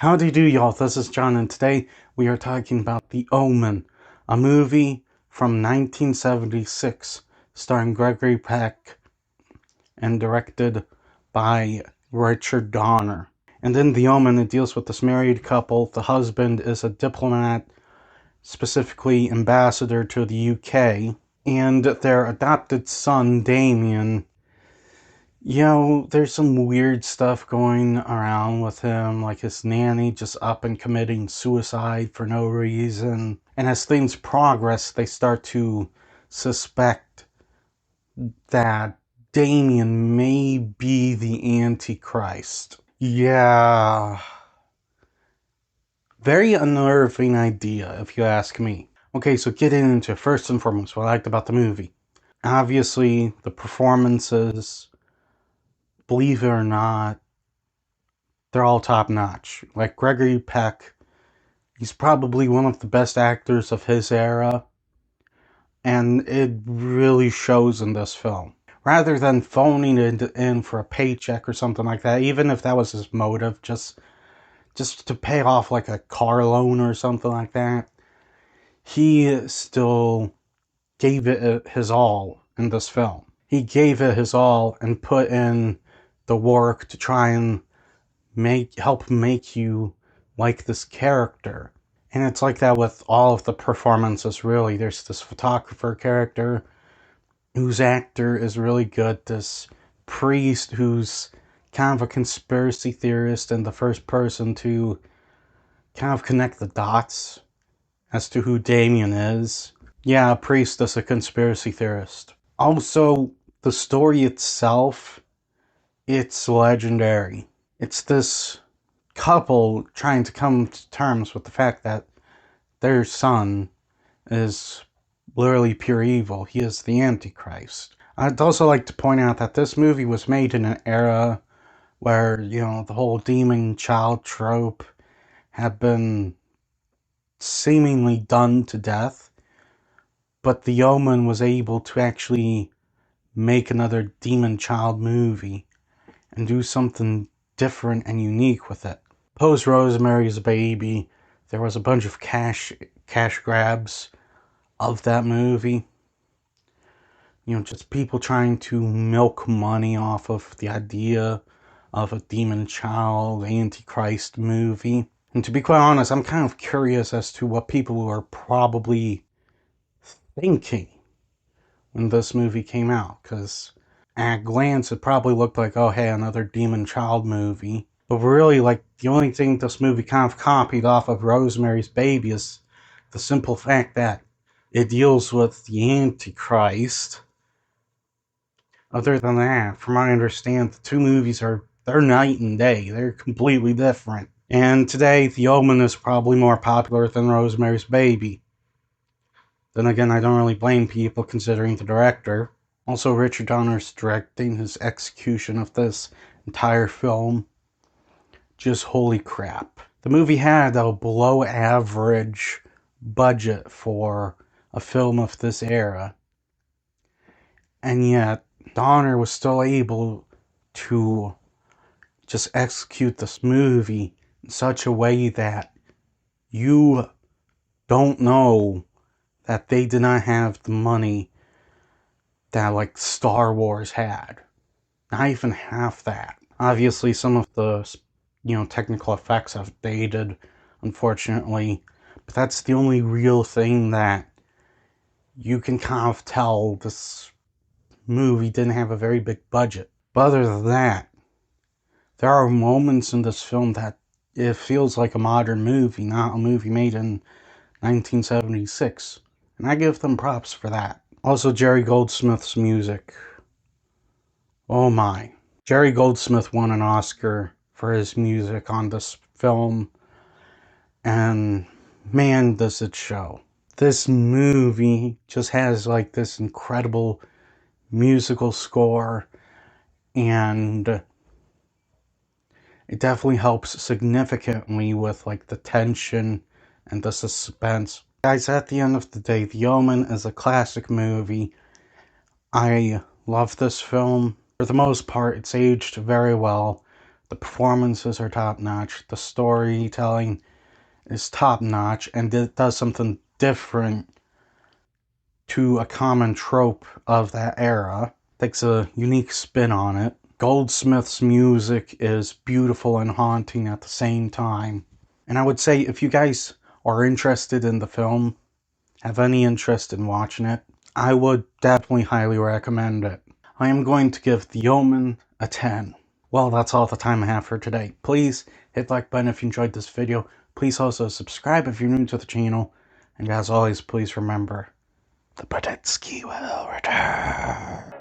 Howdy do, y'all. This is John, and today we are talking about The Omen, a movie from 1976 starring Gregory Peck and directed by Richard Donner. And in The Omen, it deals with this married couple. The husband is a diplomat, specifically ambassador to the UK, and their adopted son, Damien. There's some weird stuff going around with him, like his nanny just up and committing suicide for no reason. And as things progress, they start to suspect that Damien may be the Antichrist. Yeah. Very unnerving idea, if you ask me. Okay, so getting into first and foremost what I liked about the movie. Obviously, the performances, believe it or not, they're all top notch. Like Gregory Peck, he's probably one of the best actors of his era, and it really shows in this film. Rather than phoning it in for a paycheck or something like that, even if that was his motive, just to pay off like a car loan or something like that, he still gave it his all in this film. He gave it his all and put in the work to try and help make you like this character. And it's like that with all of the performances, really. There's this photographer character whose actor is really good. This priest who's kind of a conspiracy theorist and the first person to kind of connect the dots as to who Damien is. Yeah, a priest is a conspiracy theorist. Also, the story itself, it's legendary. It's this couple trying to come to terms with the fact that their son is literally pure evil. He is the Antichrist. I'd also like to point out that this movie was made in an era where, the whole demon child trope had been seemingly done to death, but The Omen was able to actually make another demon child movie and do something different and unique with it. Post Rosemary's Baby, there was a bunch of cash grabs of that movie. Just people trying to milk money off of the idea of a demon child, Antichrist movie. And to be quite honest, I'm kind of curious as to what people were probably thinking when this movie came out, because at a glance it probably looked like, oh hey, another demon child movie. But really, like, the only thing this movie kind of copied off of Rosemary's Baby is the simple fact that it deals with the Antichrist. Other than that, from what I understand, the two movies they're night and day. They're completely different. And today, The Omen is probably more popular than Rosemary's Baby. Then again, I don't really blame people considering the director. Also, Richard Donner's directing, his execution of this entire film, just holy crap. The movie had a below average budget for a film of this era, and yet Donner was still able to just execute this movie in such a way that you don't know that they did not have the money that like Star Wars had. Not even half that. Obviously, some of the technical effects have dated, unfortunately, but that's the only real thing that you can kind of tell this movie didn't have a very big budget. But other than that, there are moments in this film that it feels like a modern movie, not a movie made in 1976. And I give them props for that. Also, Jerry Goldsmith's music. Oh my. Jerry Goldsmith won an Oscar for his music on this film, and man, does it show. This movie just has like this incredible musical score, and it definitely helps significantly with like the tension and the suspense. Guys, at the end of the day, The Omen is a classic movie. I love this film. For the most part, it's aged very well. The performances are top-notch. The storytelling is top-notch, and it does something different to a common trope of that era. Takes a unique spin on it. Goldsmith's music is beautiful and haunting at the same time. And I would say if you guys are interested in the film, have any interest in watching it, I would definitely highly recommend it. I am going to give The Omen a 10. Well, that's all the time I have for today. Please hit the like button if you enjoyed this video. Please also subscribe if you're new to the channel. And as always, please remember, the Badetsky will return.